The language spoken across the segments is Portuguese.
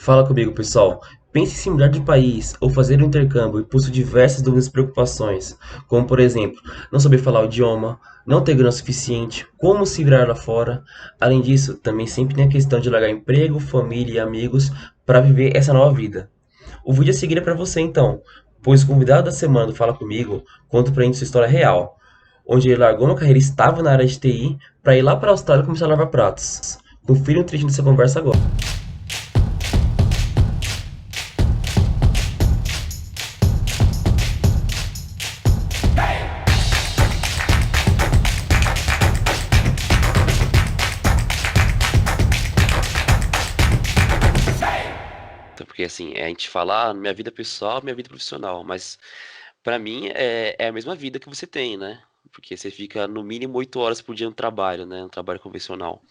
Fala comigo, pessoal. Pense em se mudar de país ou fazer um intercâmbio e possui diversas dúvidas e preocupações, como por exemplo, não saber falar o idioma, não ter grana suficiente, como se virar lá fora. Além disso, também sempre tem a questão de largar emprego, família e amigos para viver essa nova vida. O vídeo a seguir é para você então, pois o convidado da semana do Fala Comigo conta pra gente sua história real, onde ele largou uma carreira estável na área de TI para ir lá para a Austrália e começar a lavar pratos. Confira um trechinho dessa conversa agora. Porque assim, a gente fala, minha vida pessoal, minha vida profissional, mas pra mim é a mesma vida que você tem, né? Porque você fica no mínimo 8 horas por dia no trabalho, né? No trabalho convencional.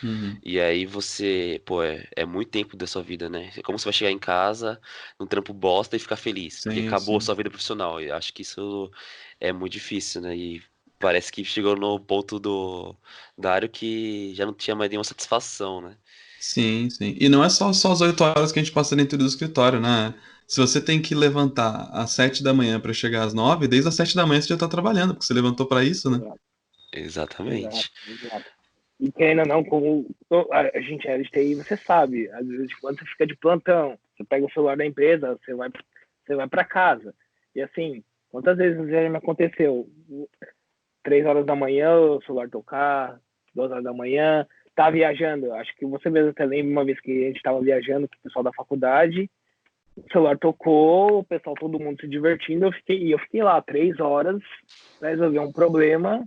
Uhum. E aí você, pô, é muito tempo da sua vida, né? É como você vai chegar em casa, num trampo bosta e ficar feliz, porque Sim, acabou a sim. sua vida profissional. E eu acho que isso é muito difícil, né? E parece que chegou no ponto da área que já não tinha mais nenhuma satisfação, né? Sim, sim. E não é só as 8 horas que a gente passa dentro do escritório, né? Se você tem que levantar às 7 da manhã para chegar às 9, desde as 7 da manhã você já tá trabalhando, porque você levantou para isso, né? Exato, exato, Exatamente. exato. E querendo ou não, como a gente é de TI, você sabe, às vezes quando você fica de plantão, você pega o celular da empresa, você vai para casa. E assim, quantas vezes já me aconteceu? 3 horas da manhã, o celular tocar, 2 horas da manhã, tá viajando. Acho que você mesmo até lembra uma vez que a gente estava viajando com o pessoal da faculdade, o celular tocou, o pessoal, todo mundo se divertindo, eu fiquei lá 3 horas para resolver um problema.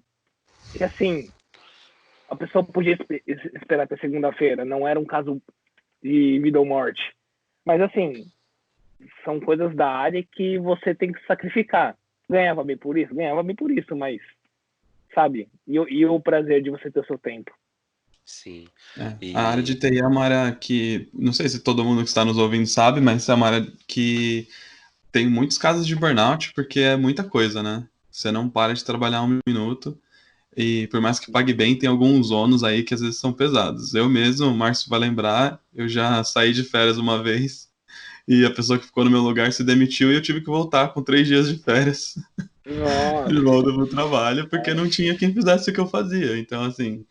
E assim, a pessoa podia esperar até segunda-feira, não era um caso de vida ou morte. Mas assim, são coisas da área que você tem que sacrificar. Ganhava bem por isso? Ganhava bem por isso, mas, sabe? E o prazer de você ter o seu tempo. Sim. É. A área de E TI é uma área que, não sei se todo mundo que está nos ouvindo sabe, mas é uma área que tem muitos casos de burnout, porque é muita coisa, né? Você não para de trabalhar um minuto. E por mais que pague bem, tem alguns ônus aí que às vezes são pesados. Eu mesmo, o Márcio vai lembrar, eu já saí de férias uma vez e a pessoa que ficou no meu lugar se demitiu e eu tive que voltar com 3 dias de férias de Nossa, volta pro trabalho porque não tinha quem fizesse o que eu fazia. Então, assim,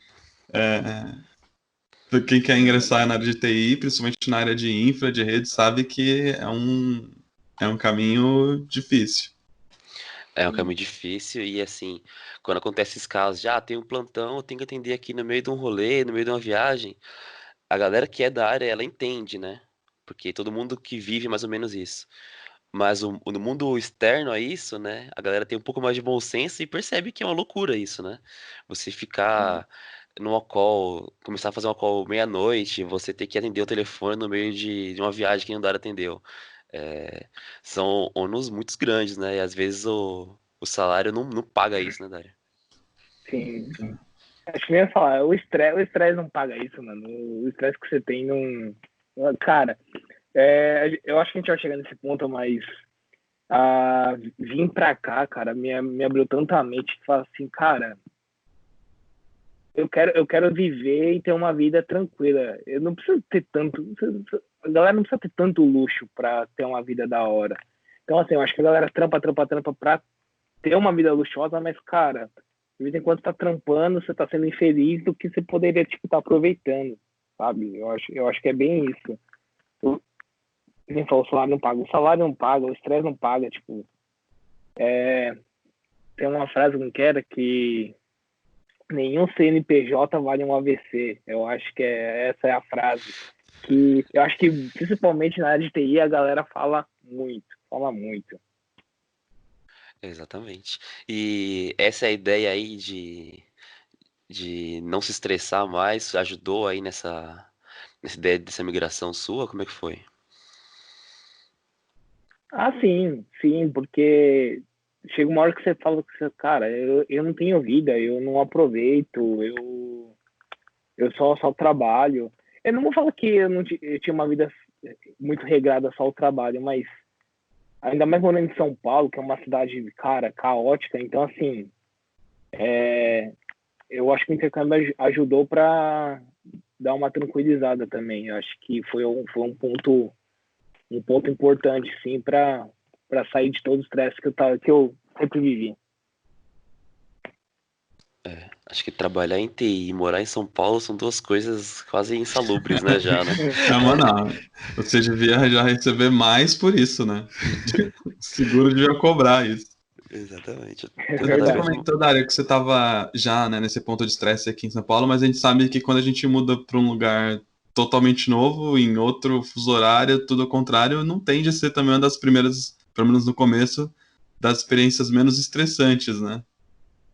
quem quer ingressar na área de TI, principalmente na área de infra, de rede, sabe que é um caminho difícil. é um caminho difícil e assim, quando acontece esses casos, já tem um plantão, eu tenho que atender aqui no meio de um rolê, no meio de uma viagem, a galera que é da área, ela entende, né? Porque todo mundo que vive mais ou menos isso. Mas no mundo externo a isso, né? A galera tem um pouco mais de bom senso e percebe que é uma loucura isso, né? Você ficar numa call, começar a fazer uma call meia-noite, você ter que atender o telefone no meio de uma viagem que não dá atendeu. É, são ônus muito grandes, né? E às vezes o salário não paga isso, né, Dário? sim, sim. Acho que nem ia falar, o estresse não paga isso, mano. O estresse que você tem não. Cara, eu acho que a gente vai chegar nesse ponto, mas vim pra cá, cara, me abriu tanta mente que fala assim, cara, eu quero viver e ter uma vida tranquila. Eu não preciso ter tanto. A galera não precisa ter tanto luxo pra ter uma vida da hora. Então, assim, eu acho que a galera trampa, trampa, trampa pra ter uma vida luxuosa, mas, cara, de vez em quando você tá trampando, você tá sendo infeliz do que você poderia, tipo, estar aproveitando, sabe? Eu acho que é bem isso. Quem falou, o salário não paga. O salário não paga, o estresse não paga, tipo, tem uma frase que era que nenhum CNPJ vale um AVC. Eu acho que essa é a frase. Que eu acho que, principalmente na área de TI, a galera fala muito, fala muito. Exatamente. E essa é a ideia aí de não se estressar mais, ajudou aí nessa ideia dessa migração sua? Como é que foi? Ah, sim, sim, porque chega uma hora que você fala que você, cara, eu não tenho vida, eu não aproveito, eu só trabalho. Eu não vou falar que eu tinha uma vida muito regrada só ao trabalho, mas ainda mais morando em São Paulo, que é uma cidade, cara, caótica, então assim, eu acho que o intercâmbio ajudou para dar uma tranquilizada também. Eu acho que foi um ponto importante, sim, para sair de todo o estresse que eu sempre vivi. Acho que trabalhar em TI e morar em São Paulo são duas coisas quase insalubres, né, já, né? Mano, você devia já receber mais por isso, né? O seguro devia cobrar isso. Exatamente. É Tô Você cada até vez. verdade. comentou, Dário, que você estava já, né, nesse ponto de estresse aqui em São Paulo, mas a gente sabe que quando a gente muda para um lugar totalmente novo, em outro fuso horário, tudo ao contrário, não tende a ser também uma das primeiras, pelo menos no começo, das experiências menos estressantes, né?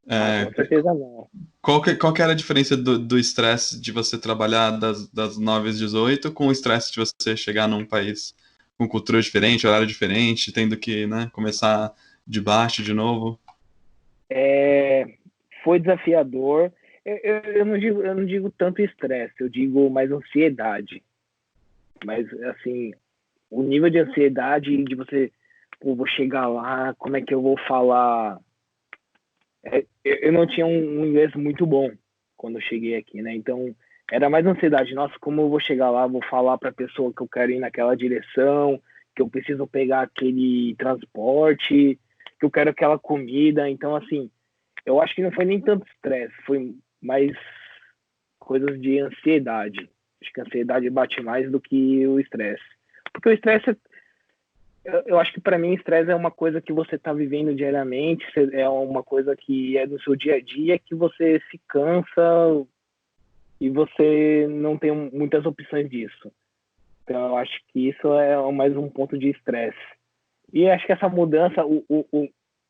Ah, É, com certeza não. qual que era a diferença do estresse de você trabalhar das 9 às 18 com o estresse de você chegar num país com cultura diferente, horário diferente, tendo que, né, começar de baixo de novo? Foi desafiador. Eu não digo tanto estresse, eu digo mais ansiedade. Mas, assim, o nível de ansiedade de você, pô, vou chegar lá, como é que eu vou falar? Eu não tinha um inglês muito bom quando eu cheguei aqui, né? Então, era mais ansiedade. Nossa, como eu vou chegar lá, vou falar para a pessoa que eu quero ir naquela direção, que eu preciso pegar aquele transporte, que eu quero aquela comida. Então, assim, eu acho que não foi nem tanto estresse, foi mais coisas de ansiedade. Acho que a ansiedade bate mais do que o estresse. Porque o estresse, eu acho que para mim, estresse é uma coisa que você está vivendo diariamente, é uma coisa que é do seu dia a dia, que você se cansa e você não tem muitas opções disso. Então, eu acho que isso é mais um ponto de estresse. E acho que essa mudança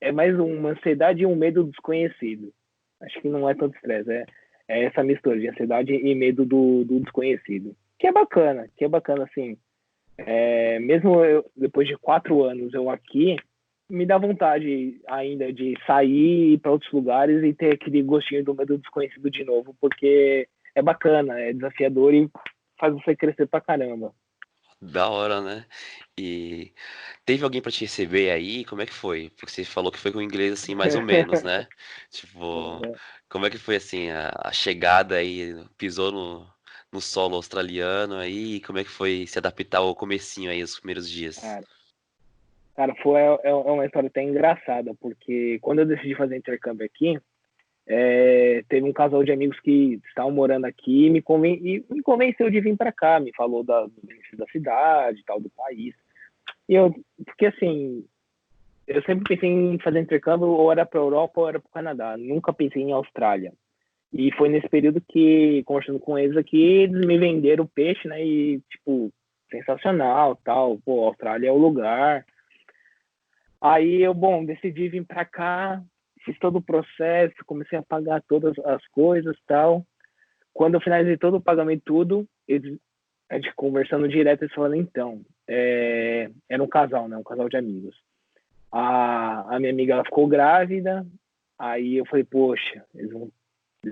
é mais uma ansiedade e um medo desconhecido. Acho que não é tanto estresse, é essa mistura de ansiedade e medo do desconhecido. Que é bacana, assim. Mesmo depois de 4 anos eu aqui, me dá vontade ainda de sair para outros lugares e ter aquele gostinho do medo desconhecido de novo, porque é bacana, é desafiador e faz você crescer pra caramba. Da hora, né? E teve alguém pra te receber aí? Como é que foi? Porque você falou que foi com inglês assim, mais ou menos, né? Tipo, como é que foi assim a chegada aí? Pisou no solo australiano aí? Como é que foi se adaptar ao comecinho aí, os primeiros dias? Cara, cara, é uma história até engraçada, porque quando eu decidi fazer intercâmbio aqui, teve um casal de amigos que estavam morando aqui e me convenceu de vir para cá, me falou do benefício da cidade, tal, do país. Porque assim, eu sempre pensei em fazer intercâmbio ou era para Europa ou era para o Canadá, nunca pensei em Austrália. E foi nesse período que, conversando com eles aqui, eles me venderam o peixe, né? E, tipo, sensacional, tal. Pô, Austrália é o lugar. Aí eu, bom, decidi vir para cá, fiz todo o processo, comecei a pagar todas as coisas, tal. Quando eu finalizei todo o pagamento, tudo, a gente conversando direto, eles falando, então, era um casal, né? Um casal de amigos. A minha amiga, ela ficou grávida, aí eu falei, poxa, eles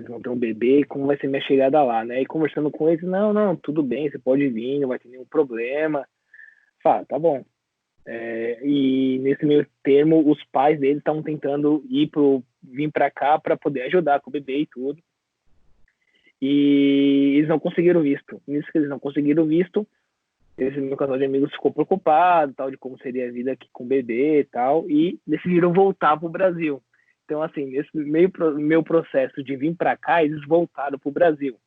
vão ter um bebê, como vai ser minha chegada lá, né? E conversando com eles, não, tudo bem, você pode vir, não vai ter nenhum problema. Fala, tá bom. E nesse meio termo, os pais deles estavam tentando vir para cá para poder ajudar com o bebê e tudo. E eles não conseguiram visto. Nisso que eles não conseguiram visto, esse meu casal de amigos ficou preocupado, tal, de como seria a vida aqui com o bebê e tal, e decidiram voltar para o Brasil. Então, assim, nesse meu processo de vir para cá, eles voltaram para o Brasil.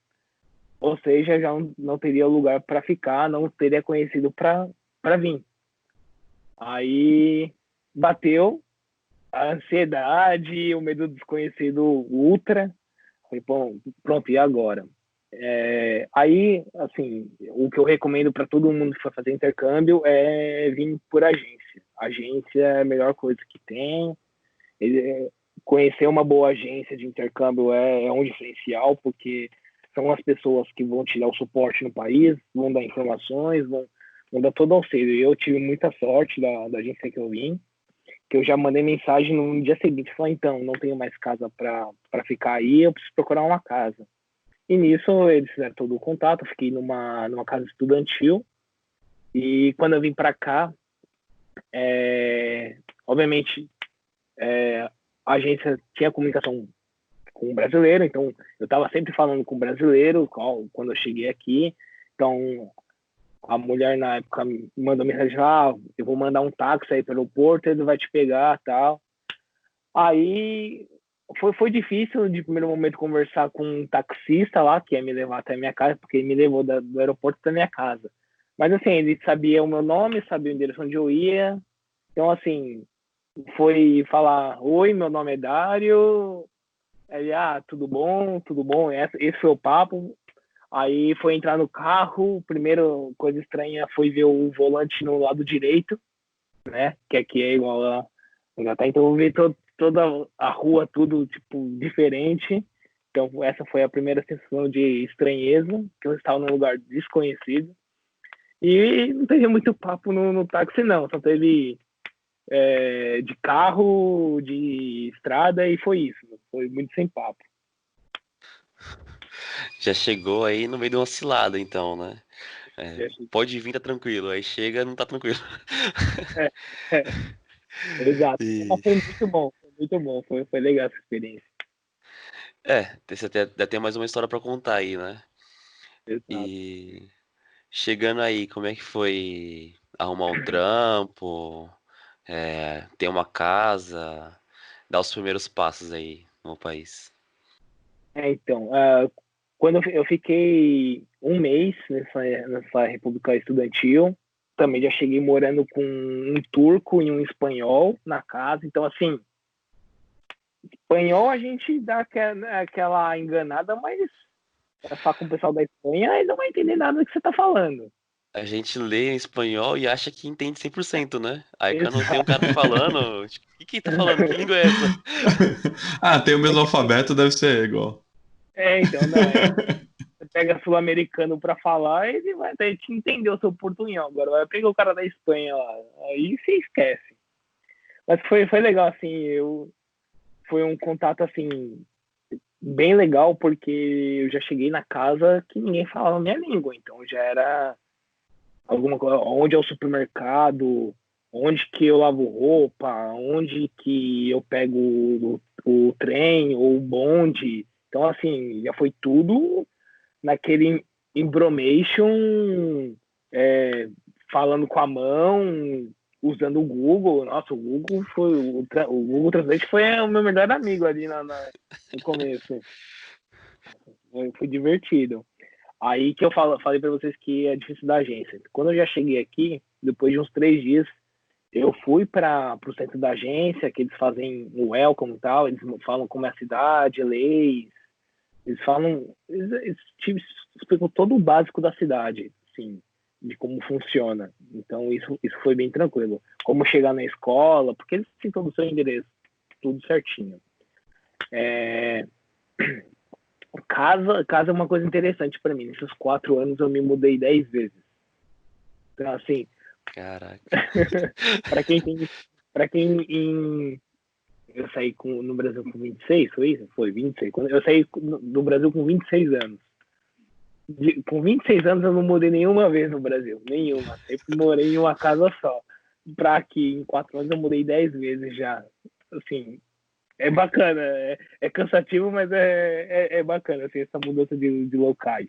Ou seja, já não teria lugar para ficar, não teria conhecido para vir. Aí bateu a ansiedade, o medo do desconhecido ultra. Falei, bom, pronto, e agora? Aí, assim, o que eu recomendo para todo mundo que for fazer intercâmbio é vir por agência. Agência é a melhor coisa que tem. Conhecer uma boa agência de intercâmbio é um diferencial, porque são as pessoas que vão te dar o suporte no país, vão dar informações, vão dar todo o auxílio. Eu tive muita sorte da agência que eu vim, que eu já mandei mensagem no dia seguinte, falei, então, não tenho mais casa para ficar aí, eu preciso procurar uma casa. E nisso eles fizeram todo o contato, eu fiquei numa casa estudantil, e quando eu vim para cá, obviamente, a agência tinha comunicação com um brasileiro, então eu estava sempre falando com um brasileiro quando eu cheguei aqui. Então a mulher na época me mandou mensagem: eu vou mandar um táxi aí pelo aeroporto, ele vai te pegar, tal. Aí foi difícil de primeiro momento conversar com um taxista lá, que ia me levar até a minha casa, porque ele me levou do aeroporto até a minha casa. Mas assim, ele sabia o meu nome, sabia o endereço onde eu ia. Então assim, foi falar: oi, meu nome é Dário. Ele: tudo bom, tudo bom. Esse foi o papo. Aí foi entrar no carro. Primeira coisa estranha foi ver o volante no lado direito, né? Que aqui é igual a Inglaterra. Então eu vi toda a rua, tudo tipo diferente. Então essa foi a primeira sensação de estranheza, que eu estava num lugar desconhecido. E não teve muito papo no táxi, não. Só teve de carro, de estrada, e foi isso. Foi muito sem papo. Já chegou aí no meio de uma cilada, então, né? Pode vir, tá tranquilo. Aí chega, não tá tranquilo. Exato. E... Mas foi muito bom, foi muito bom. Foi legal essa experiência. Você até tem mais uma história pra contar aí, né? Exato. E chegando aí, como é que foi arrumar um trampo, ter uma casa, dar os primeiros passos aí no país? Então, quando eu fiquei um mês nessa República Estudantil, também já cheguei morando com um turco e um espanhol na casa. Então, assim, espanhol a gente dá aquela enganada, mas falar com o pessoal da Espanha, eles não vão entender nada do que você tá falando. A gente lê em espanhol e acha que entende 100%, né? Aí quando tem um Exato. cara falando, tipo, o que tá falando? Que língua é essa? Tem o mesmo alfabeto, deve ser igual. Então, não, você pega sul-americano pra falar, ele vai até te entender o seu portunhol. Agora vai pegar o cara da Espanha lá, aí você esquece. Mas foi legal, assim, foi um contato, assim, bem legal, porque eu já cheguei na casa que ninguém falava a minha língua, então já era alguma coisa, onde é o supermercado, onde que eu lavo roupa, onde que eu pego o trem ou o bonde. Então, assim, já foi tudo naquele embromation, falando com a mão, usando o Google. Nossa, o Google o Google Translate foi o meu melhor amigo ali no começo. Foi divertido. Aí que eu falei para vocês que é difícil da agência. Quando eu já cheguei aqui, depois de uns 3 dias, eu fui para o centro da agência, que eles fazem o welcome e tal, eles falam como é a cidade, leis, eles explicam todo o básico da cidade, assim, de como funciona. Então isso foi bem tranquilo. Como chegar na escola, porque eles têm todo o seu endereço, tudo certinho. Casa é uma coisa interessante para mim. Nesses 4 anos eu me mudei 10 vezes. Então, assim, Caraca. para quem eu saí no Brasil com 26, foi isso? Foi 26. Eu saí do Brasil com 26 anos. Com 26 anos eu não mudei nenhuma vez no Brasil. Nenhuma. Sempre morei em uma casa só. Para aqui, em 4 anos eu mudei 10 vezes já. Assim, é bacana. É cansativo, mas é bacana, assim, essa mudança de locais.